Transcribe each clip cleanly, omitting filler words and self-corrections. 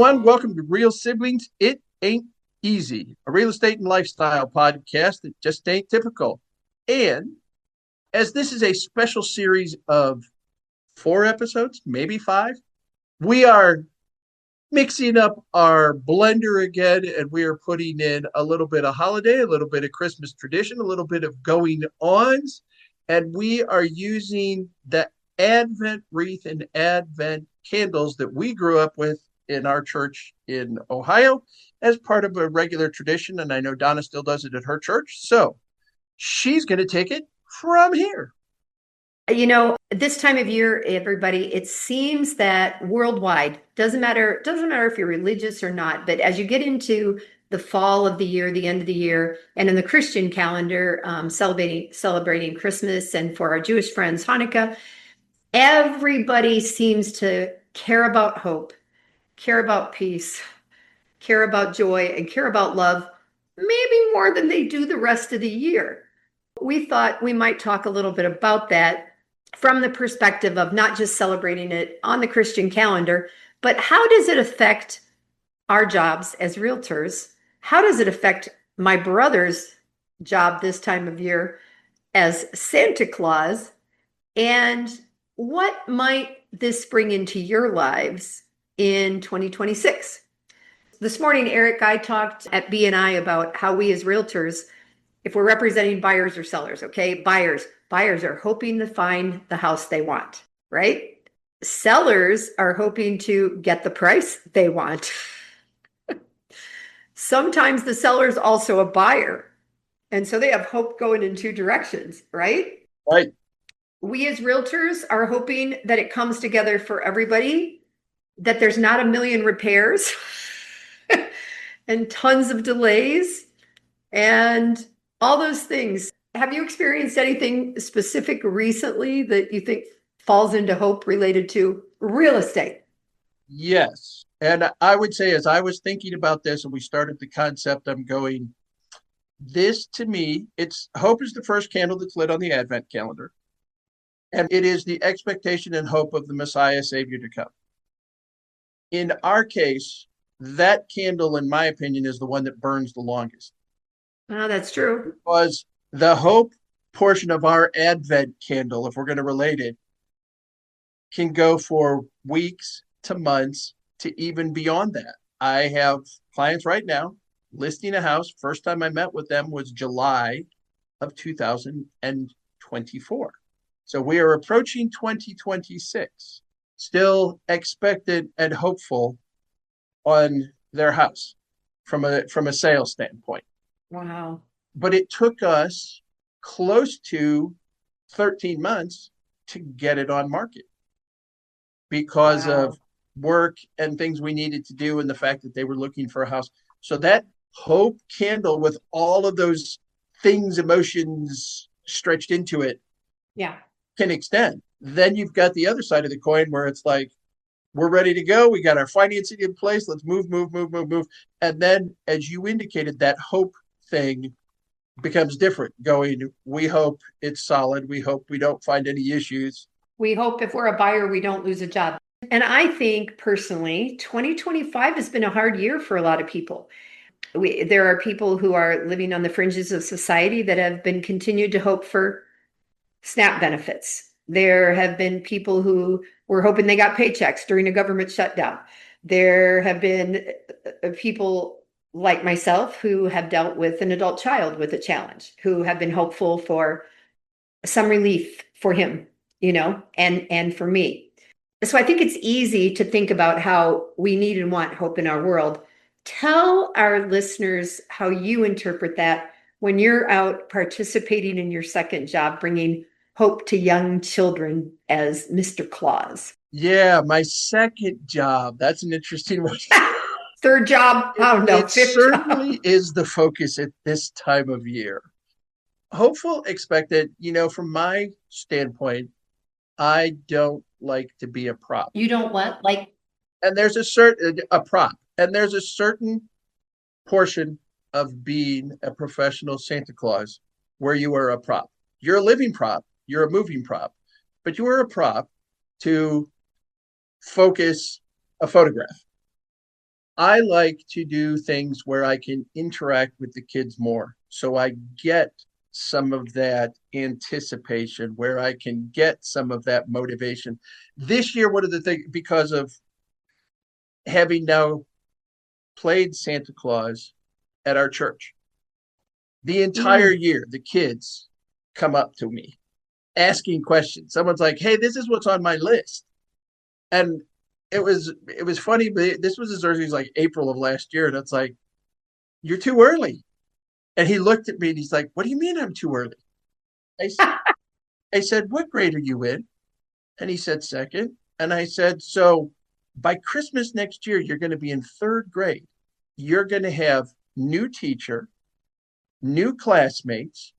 everyone. Welcome to Real Siblings. It Ain't Easy, a real estate and lifestyle podcast that just ain't typical. And as this is a special series of 4 episodes, maybe 5, we are mixing up our blender again, and we are putting in a little bit of holiday, a little bit of Christmas tradition, a little bit of going ons, and we are using the Advent wreath and Advent candles that we grew up with in our church in Ohio as part of a regular tradition. And I know Donna still does it at her church. So she's going to take it from here. This time of year, everybody, it seems that worldwide, doesn't matter if you're religious or not, but as you get into the fall of the year, the end of the year, and in the Christian calendar, celebrating Christmas, and for our Jewish friends, Hanukkah, everybody seems to care about hope, care about peace, care about joy, and care about love, maybe more than they do the rest of the year. We thought we might talk a little bit about that from the perspective of not just celebrating it on the Christian calendar, but how does it affect our jobs as realtors? How does it affect my brother's job this time of year as Santa Claus? And what might this bring into your lives in 2026? This morning, Eric, I talked at BNI about how we as realtors, if we're representing buyers or sellers, okay, buyers are hoping to find the house they want, right? Sellers are hoping to get the price they want. Sometimes the seller is also a buyer. And so they have hope going in two directions, right? Right. We as realtors are hoping that it comes together for everybody, that there's not a million repairs and tons of delays and all those things. Have you experienced anything specific recently that you think falls into hope related to real estate? Yes. And I would say, as I was thinking about this and we started the concept, I'm going, this to me, it's hope is the first candle that's lit on the Advent calendar. And it is the expectation and hope of the Messiah Savior to come. In our case, that candle, in my opinion, is the one that burns the longest. Oh, that's true. Because the hope portion of our Advent candle, if we're going to relate it, can go for weeks to months to even beyond that. I have clients right now listing a house. First time I met with them was July of 2024. So we are approaching 2026, still expected and hopeful on their house from a sales standpoint. Wow. But it took us close to 13 months to get it on market because of work and things we needed to do and the fact that they were looking for a house. So that hope candle with all of those things, emotions stretched into it, can extend. Then you've got the other side of the coin where it's like, we're ready to go. We got our financing in place. Let's move. And then, as you indicated, that hope thing becomes different. Going, we hope it's solid. We hope we don't find any issues. We hope if we're a buyer, we don't lose a job. And I think personally, 2025 has been a hard year for a lot of people. There are people who are living on the fringes of society that have been continued to hope for SNAP benefits. There have been people who were hoping they got paychecks during a government shutdown. There have been people like myself who have dealt with an adult child with a challenge, who have been hopeful for some relief for him, and for me. So I think it's easy to think about how we need and want hope in our world. Tell our listeners how you interpret that when you're out participating in your second job, bringing hope to young children as Mr. Claus. Yeah, my second job. That's an interesting one. Third job. Oh no, it certainly is the focus at this time of year. Hopeful, expected, from my standpoint, I don't like to be a prop. You don't what? And there's a prop. And there's a certain portion of being a professional Santa Claus where you are a prop. You're a living prop. You're a moving prop. But you are a prop to focus a photograph. I like to do things where I can interact with the kids more. So I get some of that anticipation, where I can get some of that motivation. This year, one of the things, because of having now played Santa Claus at our church, the entire year, the kids come up to me asking questions. Someone's like, "Hey, this is what's on my list." And it was funny, but this was as early as like April of last year. And it's like, "You're too early." And he looked at me and he's like, "What do you mean I'm too early?" I, I said, "What grade are you in?" And he said, "Second." And I said, "So by Christmas next year, you're going to be in third grade. You're going to have new teacher, new classmates,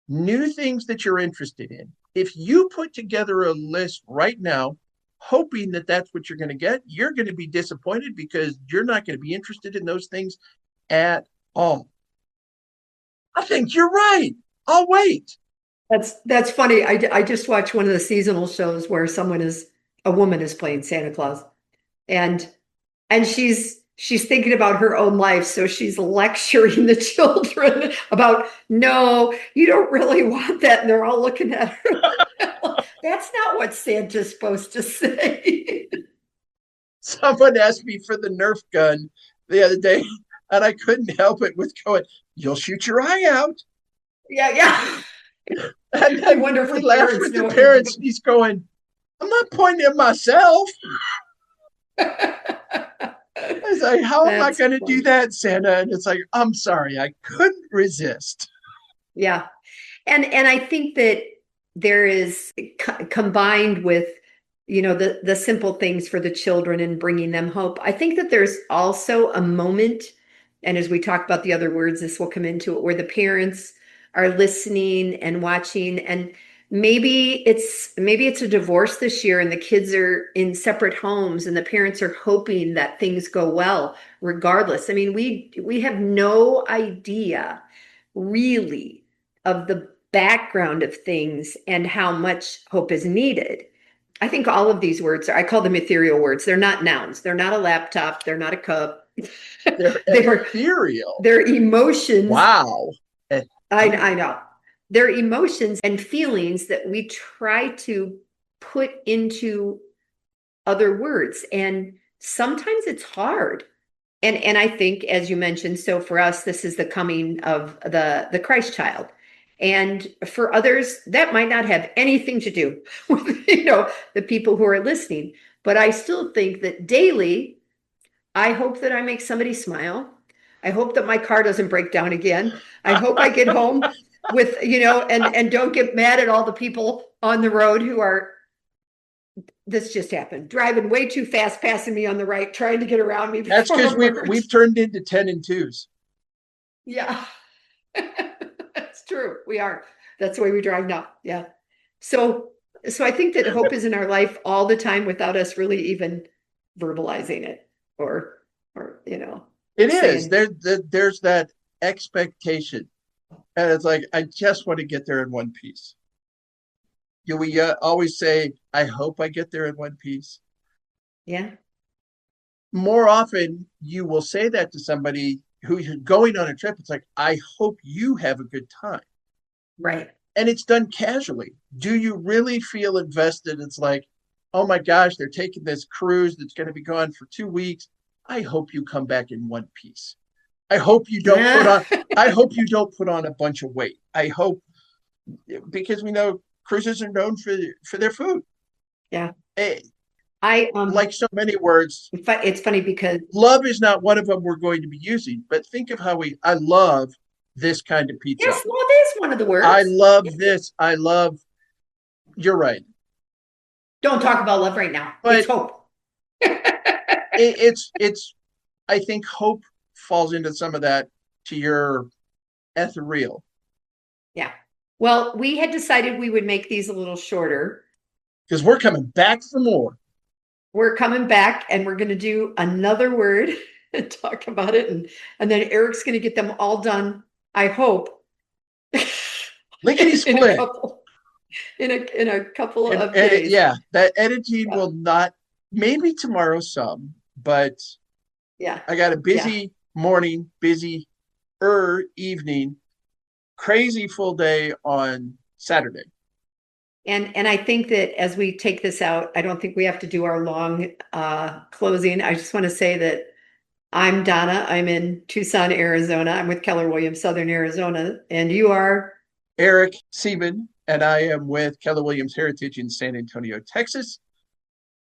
new things that you're interested in. If you put together a list right now, hoping that that's what you're going to get, you're going to be disappointed because you're not going to be interested in those things at all." I think you're right. I'll wait. That's funny. I just watched one of the seasonal shows where a woman is playing Santa Claus, and she's thinking about her own life, so she's lecturing the children about, no, you don't really want that, and they're all looking at her. That's not what Santa's supposed to say. Someone asked me for the Nerf gun the other day, and I couldn't help it with going, "You'll shoot your eye out." Yeah. And I then wonder if we the laughed parents with the know parents, and he's going, "I'm not pointing at myself." I was like, "How am I That's going to do funny. that, Santa?" And it's like, "I'm sorry, I couldn't resist." Yeah. And I think that there is combined with, the simple things for the children and bringing them hope. I think that there's also a moment, and as we talk about the other words, this will come into it, where the parents are listening and watching, and maybe it's a divorce this year and the kids are in separate homes and the parents are hoping that things go well regardless. I mean, we have no idea really of the background of things and how much hope is needed. I think all of these words I call them ethereal words. They're not nouns. They're not a laptop. They're not a cup. They're they're ethereal. they're emotions. Wow. I know. They're emotions and feelings that we try to put into other words. And sometimes it's hard. And I think, as you mentioned, so for us, this is the coming of the Christ child. And for others, that might not have anything to do with, the people who are listening. But I still think that daily, I hope that I make somebody smile. I hope that my car doesn't break down again. I hope I get home with, and don't get mad at all the people on the road who are, this just happened, driving way too fast, passing me on the right, trying to get around me. That's because we've turned into 10 and 2s. Yeah. That's true. We are. That's the way we drive now. Yeah. So I think that hope is in our life all the time without us really even verbalizing it or It saying, is. There's that expectation. And it's like, I just want to get there in one piece. We always say, "I hope I get there in one piece." yeah, More often, you will say that to somebody who's going on a trip. It's like, "I hope you have a good time." right. And it's done casually. Do you really feel invested? It's like, "Oh my gosh, they're taking this cruise that's going to be gone for 2 weeks. I hope you come back in one piece. I hope you don't put on, I hope you don't put on a bunch of weight. I hope," because we know cruises are known for their food. Yeah. Eh, I like so many words, it's funny because love is not one of them we're going to be using. But think of how I love this kind of pizza. yes, love is one of the I words. love this. I love, you're right. Don't talk about love right now. It's But hope. it's I think hope falls into some of that, to your ethereal. Yeah. Well, we had decided we would make these a little shorter. Because we're coming back for more. We're coming back and we're going to do another word and talk about it. And then Eric's going to get them all done, I hope, Lickety in a split. couple, in a couple And of days. yeah, that editing will not, maybe tomorrow some, but Yeah. I got a Yeah. busy morning, busy evening, crazy full day on Saturday. And I think that as we take this out, I don't think we have to do our long closing. I just want to say that I'm Donna. I'm in Tucson, Arizona. I'm with Keller Williams Southern Arizona. And you are? Eric Seemann, and I am with Keller Williams Heritage in San Antonio, Texas.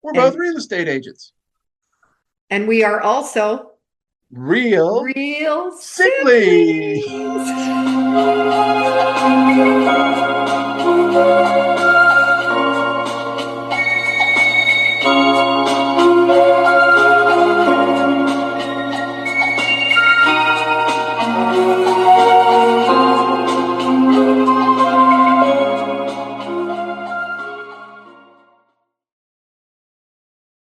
We're both real estate agents. And we are also real siblings.